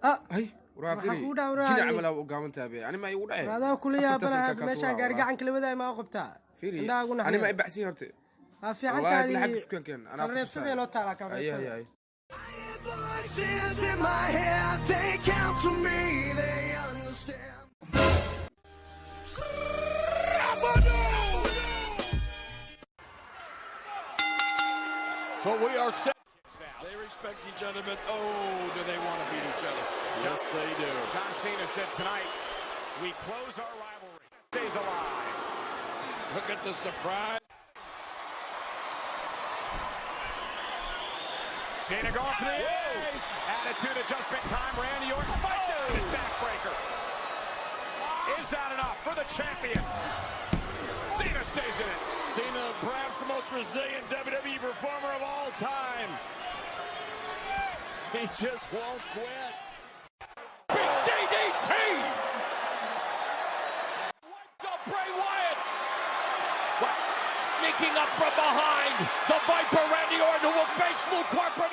هاي waxaan ku dhawraa جينا عملها وقام تابع أنا ما يقول إيه هذا كل يا بنا meeshaan gaargacan kalmada ma qabtaa أنا ما يبعسي هرتي في عنك هذه حق سكان كان أنا reebsadeen oo taala ka أي Voices in my head, they count for me, they understand. So we are set. They respect each other, but oh, do they want to beat each other? Yes, they do. John Cena said tonight, we close our rivalry. Stays alive. Look at the surprise. Cena going for the attitude adjustment time. Randy Orton fights out the backbreaker. Is that enough for the champion? Cena stays in it. Cena, perhaps the most resilient WWE performer of all time. He just won't quit. Big DDT! Wipes up Bray Wyatt. Sneaking up from behind, the Viper Randy Orton, who will face Luke Harper